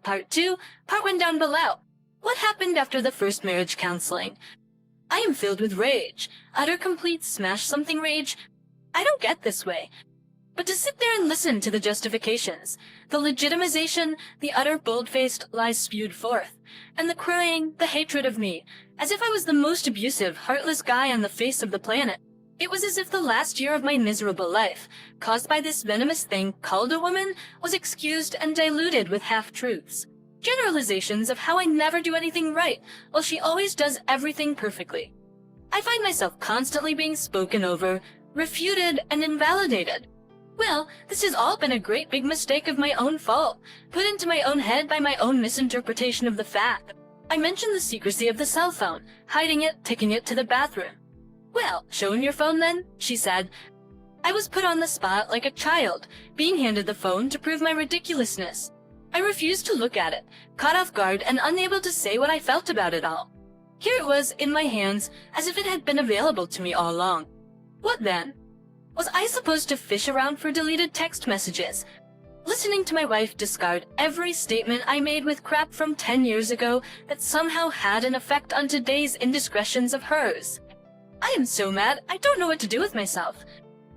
Part 2, Part 1 down below. What happened after the first marriage counseling? I am filled with rage. Utter complete smash-something rage. I don't get this way. But to sit there and listen to the justifications, the legitimization, the utter bold-faced lies spewed forth, and the crying, the hatred of me, as if I was the most abusive, heartless guy on the face of the planet. It was as if the last year of my miserable life, caused by this venomous thing called a woman, was excused and diluted with half-truths. Generalizations of how I never do anything right, while she always does everything perfectly. I find myself constantly being spoken over, refuted, and invalidated. Well, this has all been a great big mistake of my own fault, put into my own head by my own misinterpretation of the fact. I mentioned the secrecy of the cell phone, hiding it, taking it to the bathroom. Well, show him your phone then, she said. I was put on the spot like a child, being handed the phone to prove my ridiculousness. I refused to look at it, caught off guard and unable to say what I felt about it all. Here it was in my hands, as if it had been available to me all along. What then? Was I supposed to fish around for deleted text messages? Listening to my wife discard every statement I made with crap from 10 years ago that somehow had an effect on today's indiscretions of hers. I am so mad, I don't know what to do with myself.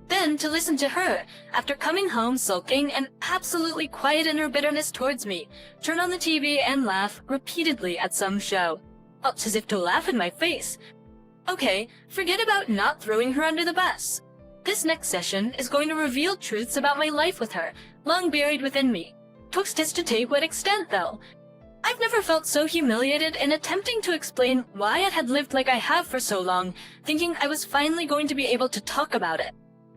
Then to listen to her, after coming home sulking and absolutely quiet in her bitterness towards me, turn on the TV and laugh repeatedly at some show. As if to laugh in my face. Okay, forget about not throwing her under the bus. This next session is going to reveal truths about my life with her, long buried within me. To what extent, though? I've never felt so humiliated in attempting to explain why I had lived like I have for so long, thinking I was finally going to be able to talk about it.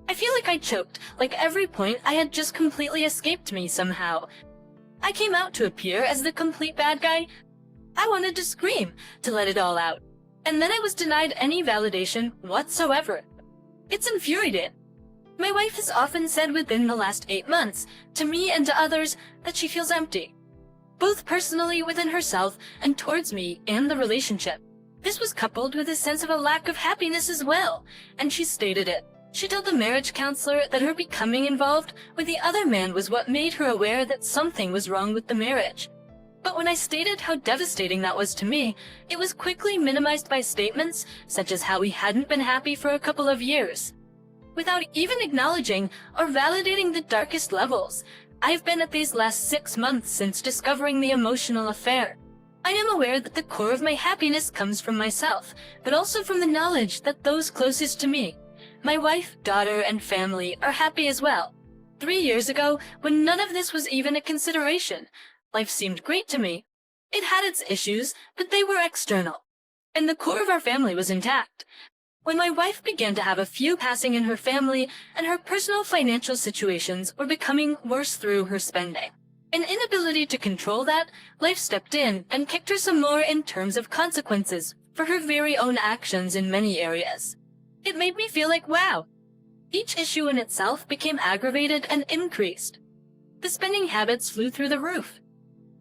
I feel like I choked, like every point I had just completely escaped me somehow. I came out to appear as the complete bad guy. I wanted to scream, to let it all out. And then I was denied any validation whatsoever. It's infuriating. My wife has often said within the last 8 months, to me and to others, that she feels empty. Both personally within herself and towards me and the relationship. This was coupled with a sense of a lack of happiness as well, and she stated it. She told the marriage counselor that her becoming involved with the other man was what made her aware that something was wrong with the marriage. But when I stated how devastating that was to me, it was quickly minimized by statements such as how we hadn't been happy for a couple of years. Without even acknowledging or validating the darkest levels, I've been at these last 6 months since discovering the emotional affair. I am aware that the core of my happiness comes from myself, but also from the knowledge that those closest to me, my wife, daughter, and family, are happy as well. 3 years ago, when none of this was even a consideration, life seemed great to me. It had its issues, but they were external. And the core of our family was intact. When my wife began to have a few passing in her family, and her personal financial situations were becoming worse through her spending. An inability to control that, life stepped in and kicked her some more in terms of consequences for her very own actions in many areas. It made me feel like, wow. Each issue in itself became aggravated and increased. The spending habits flew through the roof.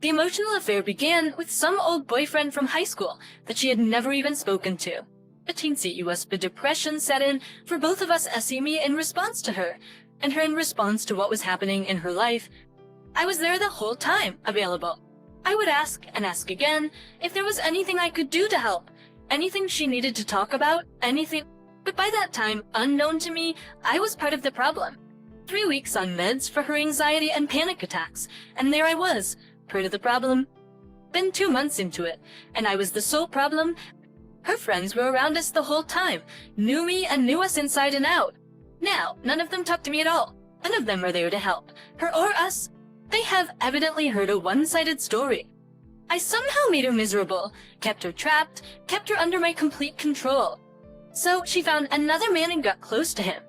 The emotional affair began with some old boyfriend from high school that she had never even spoken to. A teensy USB depression set in for both of us me in response to her, and her in response to what was happening in her life. I was there the whole time, available. I would ask and ask again if there was anything I could do to help, anything she needed to talk about, anything. But by that time, unknown to me, I was part of the problem. 3 weeks on meds for her anxiety and panic attacks, and there I was, part of the problem. Then 2 months into it, and I was the sole problem. Her friends were around us the whole time, knew me and knew us inside and out. Now, none of them talk to me at all. None of them are there to help, her or us. They have evidently heard a one-sided story. I somehow made her miserable, kept her trapped, kept her under my complete control. So she found another man and got close to him.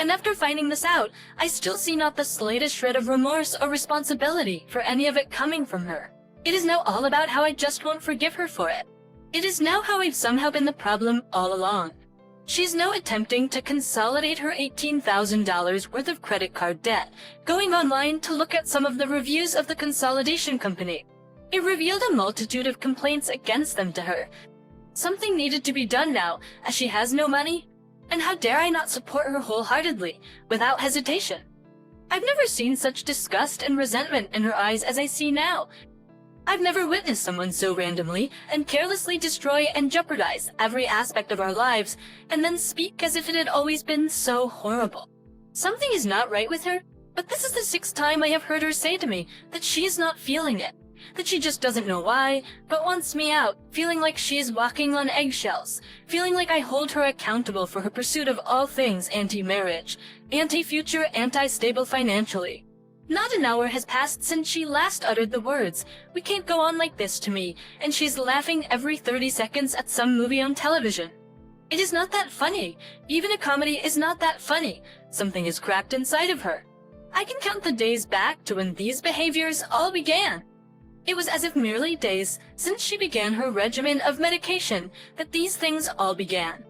And after finding this out, I still see not the slightest shred of remorse or responsibility for any of it coming from her. It is now all about how I just won't forgive her for it. It is now how I've somehow been the problem all along. She's now attempting to consolidate her $18,000 worth of credit card debt, going online to look at some of the reviews of the consolidation company. It revealed a multitude of complaints against them to her. Something needed to be done now, as she has no money. And how dare I not support her wholeheartedly, without hesitation? I've never seen such disgust and resentment in her eyes as I see now. I've never witnessed someone so randomly and carelessly destroy and jeopardize every aspect of our lives and then speak as if it had always been so horrible. Something is not right with her, but this is the 6th time I have heard her say to me that she is not feeling it, that she just doesn't know why, but wants me out, feeling like she is walking on eggshells, feeling like I hold her accountable for her pursuit of all things anti-marriage, anti-future, anti-stable financially. Not an hour has passed since she last uttered the words, "We can't go on like this," to me, and she's laughing every 30 seconds at some movie on television. It is not that funny. Even a comedy is not that funny. Something is cracked inside of her. I can count the days back to when these behaviors all began. It was as if merely days since she began her regimen of medication that these things all began.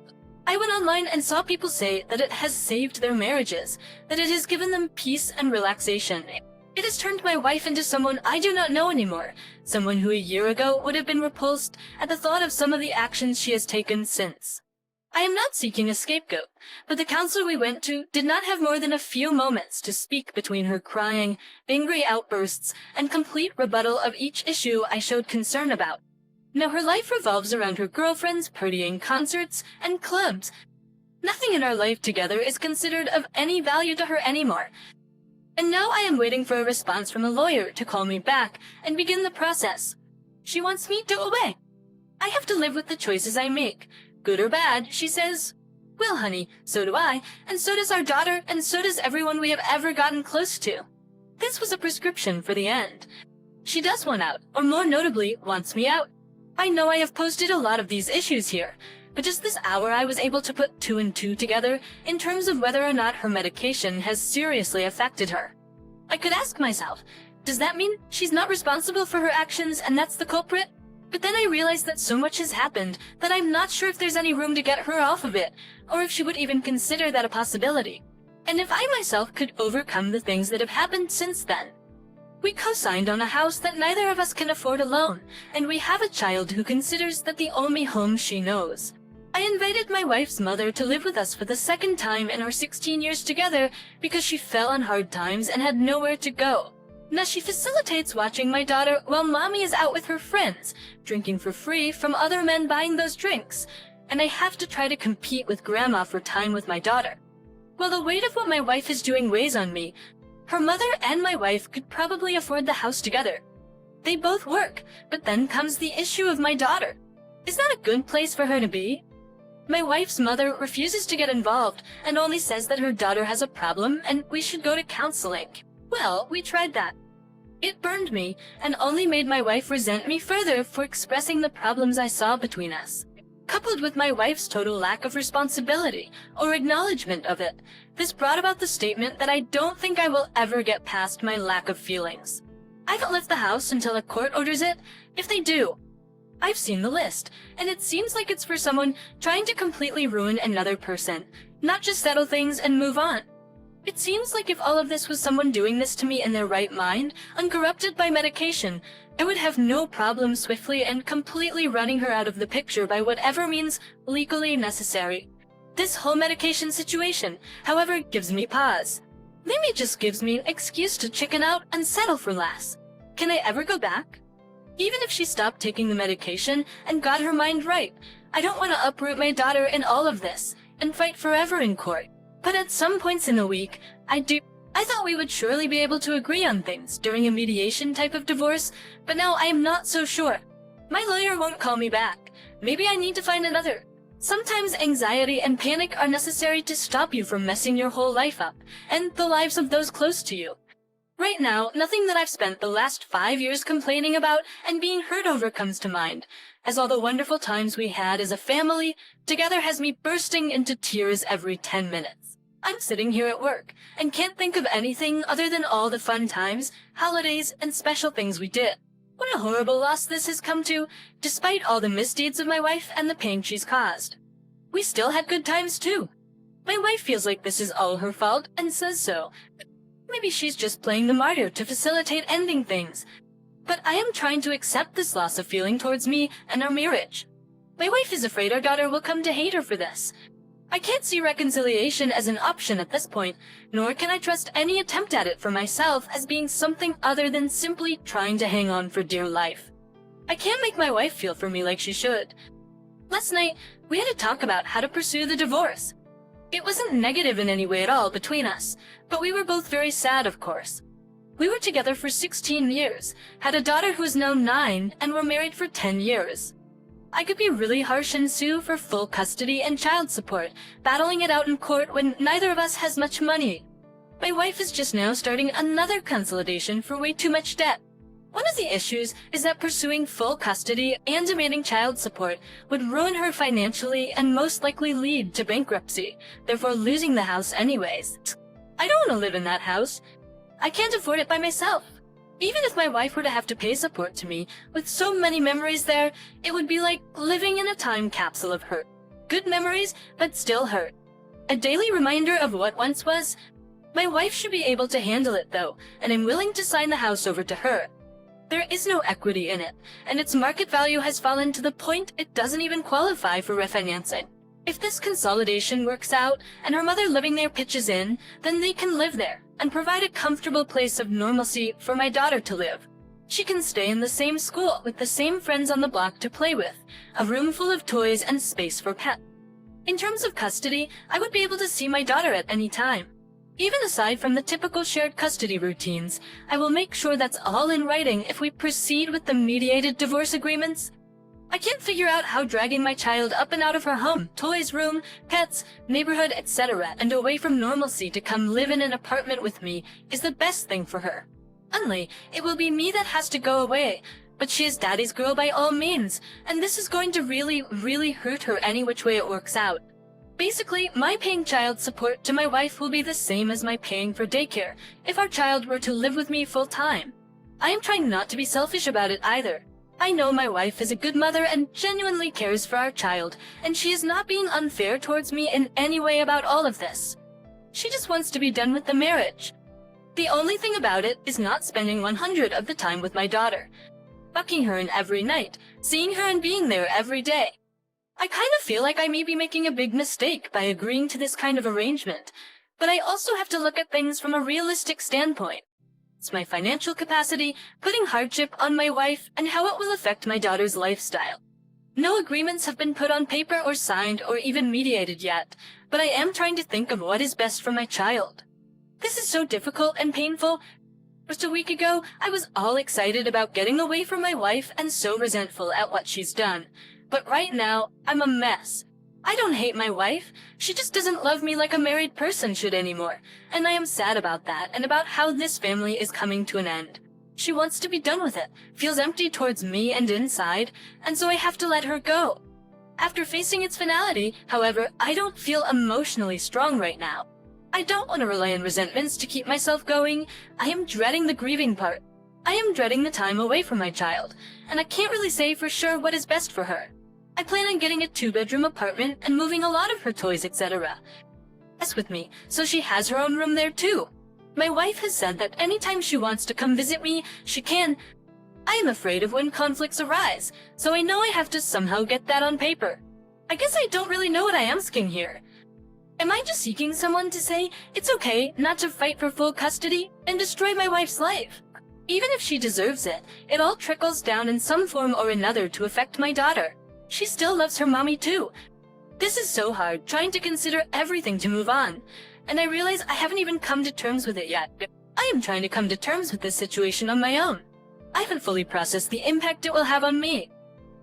I went online and saw people say that it has saved their marriages, that it has given them peace and relaxation. It has turned my wife into someone I do not know anymore, someone who a year ago would have been repulsed at the thought of some of the actions she has taken since. I am not seeking a scapegoat, but the counselor we went to did not have more than a few moments to speak between her crying, angry outbursts, and complete rebuttal of each issue I showed concern about. Now her life revolves around her girlfriends, partying, concerts, and clubs. Nothing in our life together is considered of any value to her anymore. And now I am waiting for a response from a lawyer to call me back and begin the process. She wants me to obey. I have to live with the choices I make. Good or bad, she says. Well, honey, so do I, and so does our daughter, and so does everyone we have ever gotten close to. This was a prescription for the end. She does want out, or more notably, wants me out. I know I have posted a lot of these issues here, but just this hour I was able to put 2 and 2 together in terms of whether or not her medication has seriously affected her. I could ask myself, does that mean she's not responsible for her actions and that's the culprit? But then I realized that so much has happened that I'm not sure if there's any room to get her off of it, or if she would even consider that a possibility. And if I myself could overcome the things that have happened since then. We co-signed on a house that neither of us can afford alone, and we have a child who considers that the only home she knows. I invited my wife's mother to live with us for the 2nd time in our 16 years together because she fell on hard times and had nowhere to go. Now she facilitates watching my daughter while mommy is out with her friends, drinking for free from other men buying those drinks, and I have to try to compete with grandma for time with my daughter. While the weight of what my wife is doing weighs on me, her mother and my wife could probably afford the house together. They both work, but then comes the issue of my daughter. Is that a good place for her to be? My wife's mother refuses to get involved and only says that her daughter has a problem and we should go to counseling. Well, we tried that. It burned me and only made my wife resent me further for expressing the problems I saw between us. Coupled with my wife's total lack of responsibility or acknowledgement of it, this brought about the statement that I don't think I will ever get past my lack of feelings. I haven't left the house until a court orders it, if they do. I've seen the list, and it seems like it's for someone trying to completely ruin another person, not just settle things and move on. It seems like if all of this was someone doing this to me in their right mind, uncorrupted by medication, I would have no problem swiftly and completely running her out of the picture by whatever means legally necessary. This whole medication situation, however, gives me pause. Maybe it just gives me an excuse to chicken out and settle for less. Can I ever go back? Even if she stopped taking the medication and got her mind right, I don't want to uproot my daughter in all of this and fight forever in court. But at some points in the week, I thought we would surely be able to agree on things during a mediation type of divorce, but now I am not so sure. My lawyer won't call me back. Maybe I need to find another. Sometimes anxiety and panic are necessary to stop you from messing your whole life up, and the lives of those close to you. Right now, nothing that I've spent the last 5 years complaining about and being hurt over comes to mind, as all the wonderful times we had as a family together has me bursting into tears every 10 minutes. I'm sitting here at work and can't think of anything other than all the fun times, holidays, and special things we did. What a horrible loss this has come to, despite all the misdeeds of my wife and the pain she's caused. We still had good times too. My wife feels like this is all her fault and says so. Maybe she's just playing the martyr to facilitate ending things. But I am trying to accept this loss of feeling towards me and our marriage. My wife is afraid our daughter will come to hate her for this. I can't see reconciliation as an option at this point, nor can I trust any attempt at it for myself as being something other than simply trying to hang on for dear life. I can't make my wife feel for me like she should. Last night, we had a talk about how to pursue the divorce. It wasn't negative in any way at all between us, but we were both very sad, of course. We were together for 16 years, had a daughter who is now 9, and were married for 10 years. I could be really harsh and sue for full custody and child support, battling it out in court when neither of us has much money. My wife is just now starting another consolidation for way too much debt. One of the issues is that pursuing full custody and demanding child support would ruin her financially and most likely lead to bankruptcy, therefore losing the house anyways. I don't want to live in that house. I can't afford it by myself. Even if my wife were to have to pay support to me, with so many memories there, it would be like living in a time capsule of hurt. Good memories, but still hurt. A daily reminder of what once was. My wife should be able to handle it though, and I'm willing to sign the house over to her. There is no equity in it, and its market value has fallen to the point it doesn't even qualify for refinancing. If this consolidation works out, and her mother living there pitches in, then they can live there, and provide a comfortable place of normalcy for my daughter to live. She can stay in the same school with the same friends on the block to play with, a room full of toys and space for pets. In terms of custody, I would be able to see my daughter at any time. Even aside from the typical shared custody routines, I will make sure that's all in writing if we proceed with the mediated divorce agreements. I can't figure out how dragging my child up and out of her home, toys, room, pets, neighborhood, etc., and away from normalcy to come live in an apartment with me is the best thing for her. Only, it will be me that has to go away, but she is daddy's girl by all means, and this is going to really hurt her any which way it works out. Basically, my paying child support to my wife will be the same as my paying for daycare if our child were to live with me full time. I am trying not to be selfish about it either. I know my wife is a good mother and genuinely cares for our child, and she is not being unfair towards me in any way about all of this. She just wants to be done with the marriage. The only thing about it is not spending 100 of the time with my daughter, bucking her in every night, seeing her and being there every day. I kind of feel like I may be making a big mistake by agreeing to this kind of arrangement, but I also have to look at things from a realistic standpoint. It's my financial capacity, putting hardship on my wife, and how it will affect my daughter's lifestyle. No agreements have been put on paper or signed or even mediated yet, but I am trying to think of what is best for my child. This is so difficult and painful. Just a week ago, I was all excited about getting away from my wife and so resentful at what she's done. But right now, I'm a mess. I don't hate my wife. She just doesn't love me like a married person should anymore, and I am sad about that and about how this family is coming to an end. She wants to be done with it, feels empty towards me and inside, and so I have to let her go. After facing its finality, however, I don't feel emotionally strong right now. I don't want to rely on resentments to keep myself going. I am dreading the grieving part. I am dreading the time away from my child, and I can't really say for sure what is best for her. I plan on getting a 2-bedroom apartment and moving a lot of her toys, etc. With me, so she has her own room there too. My wife has said that anytime she wants to come visit me, she can. I am afraid of when conflicts arise, so I know I have to somehow get that on paper. I guess I don't really know what I am asking here. Am I just seeking someone to say it's okay not to fight for full custody and destroy my wife's life? Even if she deserves it, it all trickles down in some form or another to affect my daughter. She still loves her mommy too. This is so hard, trying to consider everything to move on, and I realize I haven't even come to terms with it yet. I am trying to come to terms with this situation on my own. I haven't fully processed the impact it will have on me.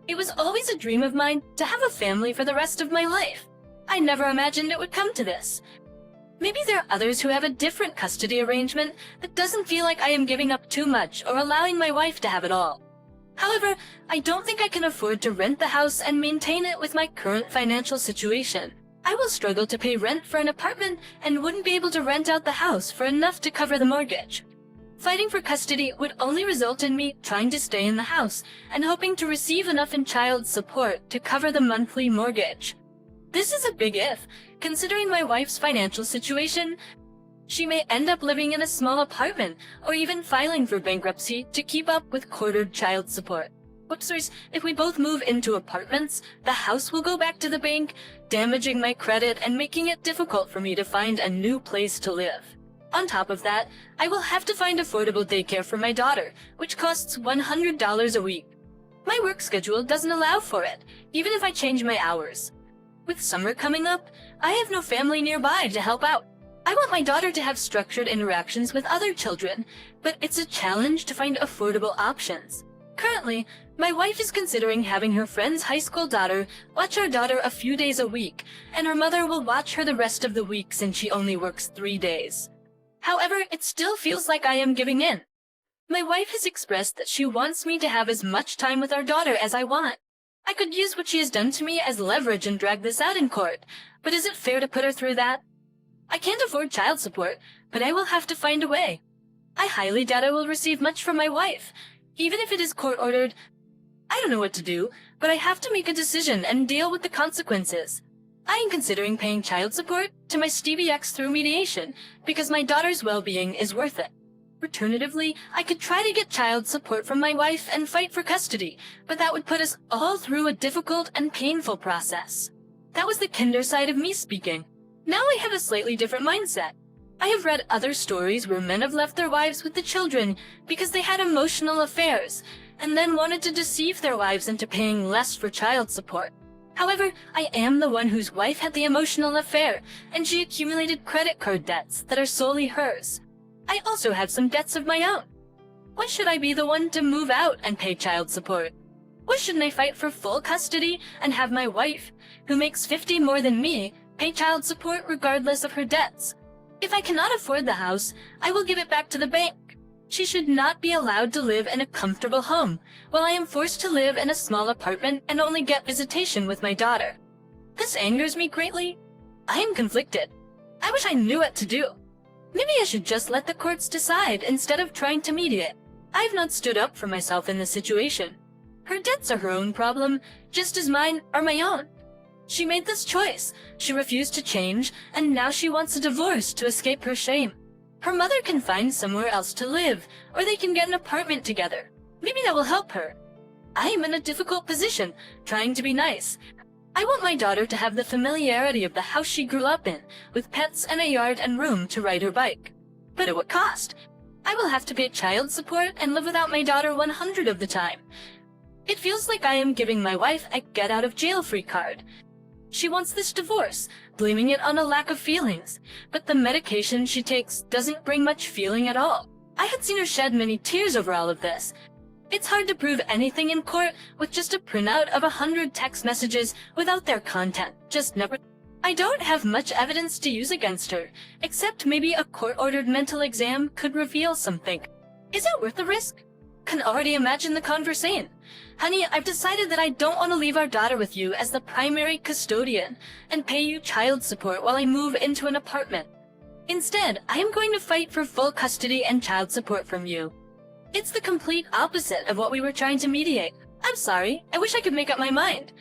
It was always a dream of mine to have a family for the rest of my life. I never imagined it would come to this. Maybe there are others who have a different custody arrangement that doesn't feel like I am giving up too much or allowing my wife to have it all. However, I don't think I can afford to rent the house and maintain it with my current financial situation. I will struggle to pay rent for an apartment and wouldn't be able to rent out the house for enough to cover the mortgage. Fighting for custody would only result in me trying to stay in the house and hoping to receive enough in child support to cover the monthly mortgage. This is a big if, considering my wife's financial situation. She may end up living in a small apartment or even filing for bankruptcy to keep up with quartered child support. Whoopsers, if we both move into apartments, the house will go back to the bank, damaging my credit and making it difficult for me to find a new place to live. On top of that, I will have to find affordable daycare for my daughter, which costs $100 a week. My work schedule doesn't allow for it, even if I change my hours. With summer coming up, I have no family nearby to help out. I want my daughter to have structured interactions with other children, but it's a challenge to find affordable options. Currently, my wife is considering having her friend's high school daughter watch our daughter a few days a week, and her mother will watch her the rest of the week since she only works 3 days. However, it still feels like I am giving in. My wife has expressed that she wants me to have as much time with our daughter as I want. I could use what she has done to me as leverage and drag this out in court, but is it fair to put her through that? I can't afford child support, but I will have to find a way. I highly doubt I will receive much from my wife, even if it is court-ordered. I don't know what to do, but I have to make a decision and deal with the consequences. I am considering paying child support to my Stevie X through mediation because my daughter's well-being is worth it. Alternatively, I could try to get child support from my wife and fight for custody, but that would put us all through a difficult and painful process. That was the kinder side of me speaking. Now I have a slightly different mindset. I have read other stories where men have left their wives with the children because they had emotional affairs, and then wanted to deceive their wives into paying less for child support. However, I am the one whose wife had the emotional affair, and she accumulated credit card debts that are solely hers. I also have some debts of my own. Why should I be the one to move out and pay child support? Why shouldn't I fight for full custody and have my wife, who makes $50 more than me, pay child support regardless of her debts? If I cannot afford the house, I will give it back to the bank. She should not be allowed to live in a comfortable home, while I am forced to live in a small apartment and only get visitation with my daughter. This angers me greatly. I am conflicted. I wish I knew what to do. Maybe I should just let the courts decide instead of trying to mediate. I have not stood up for myself in this situation. Her debts are her own problem, just as mine are my own. She made this choice. She refused to change, and now she wants a divorce to escape her shame. Her mother can find somewhere else to live, or they can get an apartment together. Maybe that will help her. I am in a difficult position, trying to be nice. I want my daughter to have the familiarity of the house she grew up in, with pets and a yard and room to ride her bike. But at what cost? I will have to pay child support and live without my daughter 100 of the time. It feels like I am giving my wife a get-out-of-jail-free card. She wants this divorce, blaming it on a lack of feelings, but the medication she takes doesn't bring much feeling at all. I had seen her shed many tears over all of this. It's hard to prove anything in court with just a printout of 100 text messages without their content. I don't have much evidence to use against her, except maybe a court-ordered mental exam could reveal something. Is it worth the risk? Can already imagine the conversation. Honey, I've decided that I don't want to leave our daughter with you as the primary custodian and pay you child support while I move into an apartment. Instead, I am going to fight for full custody and child support from you. It's the complete opposite of what we were trying to mediate. I'm sorry, I wish I could make up my mind.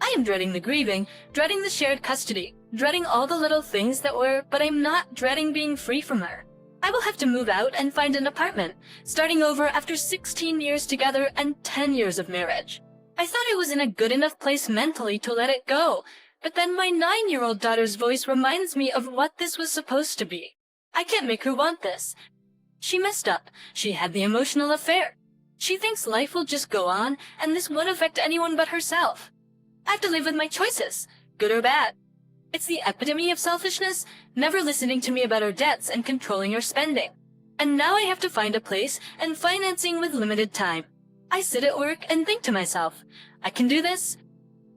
I am dreading the grieving, dreading the shared custody, dreading all the little things that were, but I'm not dreading being free from her. I will have to move out and find an apartment, starting over after 16 years together and 10 years of marriage. I thought I was in a good enough place mentally to let it go, but then my 9-year-old daughter's voice reminds me of what this was supposed to be. I can't make her want this. She messed up. She had the emotional affair. She thinks life will just go on, and this won't affect anyone but herself. I have to live with my choices, good or bad. It's the epitome of selfishness, never listening to me about her debts and controlling her spending. And now I have to find a place and financing with limited time. I sit at work and think to myself, I can do this.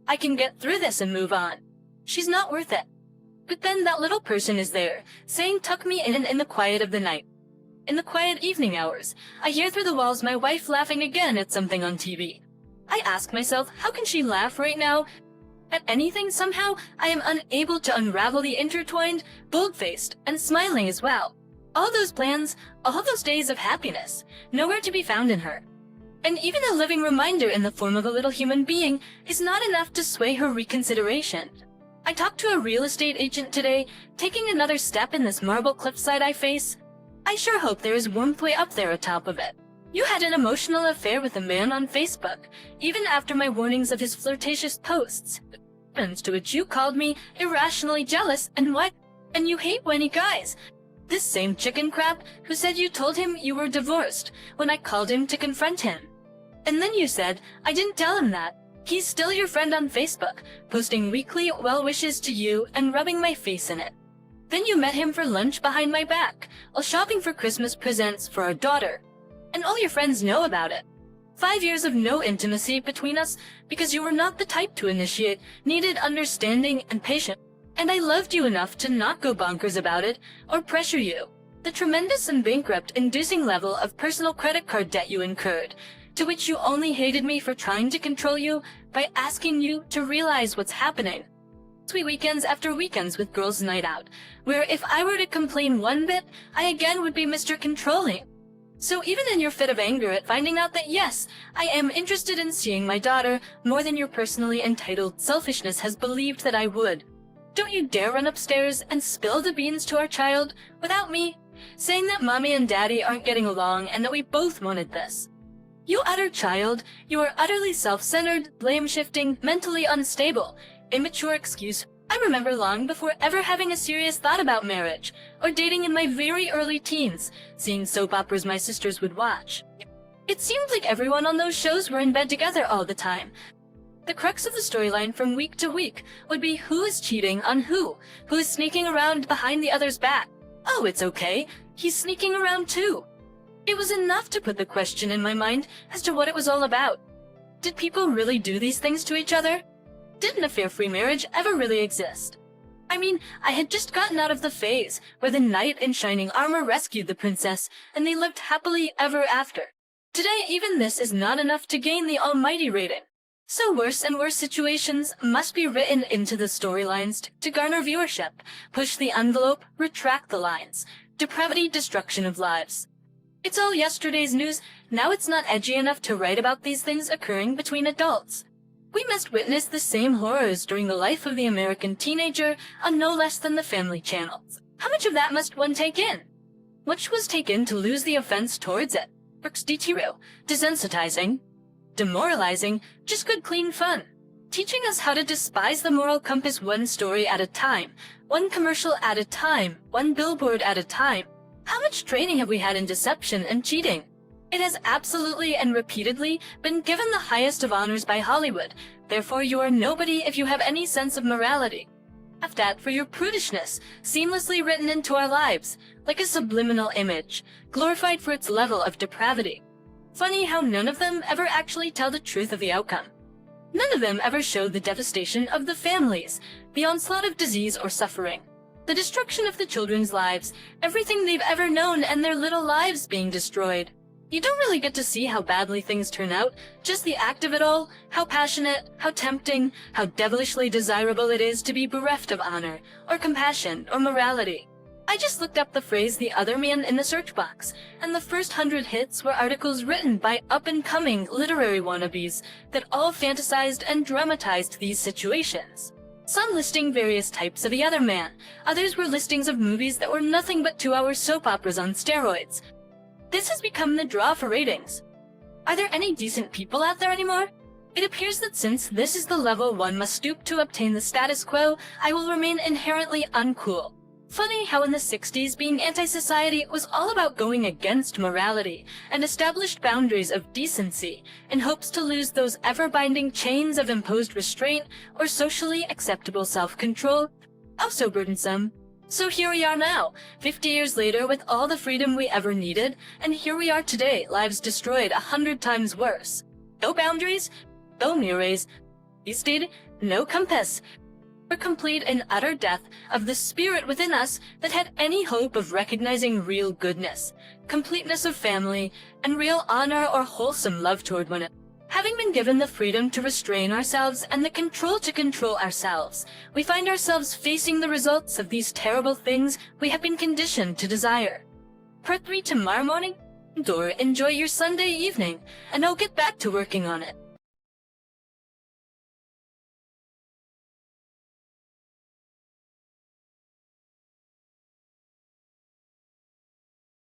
I can get through this and move on. She's not worth it. But then that little person is there, saying tuck me in the quiet of the night. In the quiet evening hours, I hear through the walls my wife laughing again at something on TV. I ask myself, how can she laugh right now? At anything somehow, I am unable to unravel the intertwined, bold-faced, and smiling as well. All those plans, all those days of happiness, nowhere to be found in her. And even a living reminder in the form of a little human being is not enough to sway her reconsideration. I talked to a real estate agent today, taking another step in this marble cliffside I face. I sure hope there is warmth way up there atop of it. You had an emotional affair with a man on Facebook, even after my warnings of his flirtatious posts. To which you called me irrationally jealous and you hate whiny guys. This same chicken crap who said you told him you were divorced when I called him to confront him. And then you said I didn't tell him that. He's still your friend on Facebook, posting weekly well wishes to you and rubbing my face in it. Then you met him for lunch behind my back, while shopping for Christmas presents for our daughter. And all your friends know about it. 5 years of no intimacy between us because you were not the type to initiate, needed understanding and patience. And I loved you enough to not go bonkers about it or pressure you. The tremendous and bankrupt-inducing level of personal credit card debt you incurred, to which you only hated me for trying to control you by asking you to realize what's happening. Sweet weekends after weekends with girls' night out, where if I were to complain one bit, I again would be Mr. Controlling. So even in your fit of anger at finding out that yes, I am interested in seeing my daughter more than your personally entitled selfishness has believed that I would, don't you dare run upstairs and spill the beans to our child without me, saying that mommy and daddy aren't getting along and that we both wanted this. You utter child, you are utterly self-centered, blame-shifting, mentally unstable, immature excuse. I remember long before ever having a serious thought about marriage, or dating in my very early teens, seeing soap operas my sisters would watch. It seemed like everyone on those shows were in bed together all the time. The crux of the storyline from week to week would be who is cheating on who is sneaking around behind the other's back. Oh, it's okay, he's sneaking around too. It was enough to put the question in my mind as to what it was all about. Did people really do these things to each other? Did an affair-free marriage ever really exist? I mean, I had just gotten out of the phase where the knight in shining armor rescued the princess and they lived happily ever after. Today, even this is not enough to gain the almighty rating. So worse and worse situations must be written into the storylines to garner viewership, push the envelope, retract the lines. Depravity, destruction of lives. It's all yesterday's news. Now it's not edgy enough to write about these things occurring between adults. We must witness the same horrors during the life of the American teenager on no less than the Family Channel. How much of that must one take in? Much was taken to lose the offense towards it. Works detiro, desensitizing, demoralizing, just good clean fun. Teaching us how to despise the moral compass one story at a time, one commercial at a time, one billboard at a time. How much training have we had in deception and cheating? It has absolutely and repeatedly been given the highest of honors by Hollywood. Therefore you are nobody if you have any sense of morality. Have that for your prudishness, seamlessly written into our lives, like a subliminal image, glorified for its level of depravity. Funny how none of them ever actually tell the truth of the outcome. None of them ever show the devastation of the families, the onslaught of disease or suffering, the destruction of the children's lives, everything they've ever known and their little lives being destroyed. You don't really get to see how badly things turn out, just the act of it all, how passionate, how tempting, how devilishly desirable it is to be bereft of honor, or compassion, or morality. I just looked up the phrase "the other man" in the search box, and the first 100 hits were articles written by up-and-coming literary wannabes that all fantasized and dramatized these situations. Some listing various types of the other man, others were listings of movies that were nothing but 2-hour soap operas on steroids. This has become the draw for ratings. Are there any decent people out there anymore? It appears that since this is the level one must stoop to obtain the status quo, I will remain inherently uncool. Funny how in the 60s being anti-society was all about going against morality and established boundaries of decency in hopes to lose those ever-binding chains of imposed restraint or socially acceptable self-control. Oh, so burdensome. So here we are now, 50 years later with all the freedom we ever needed, and here we are today, lives destroyed 100 times worse. No boundaries, no mures, stated, no compass, for complete and utter death of the spirit within us that had any hope of recognizing real goodness, completeness of family, and real honor or wholesome love toward one another. Having been given the freedom to restrain ourselves and the control to control ourselves, we find ourselves facing the results of these terrible things we have been conditioned to desire. Part 3 tomorrow morning? Or enjoy your Sunday evening, and I'll get back to working on it.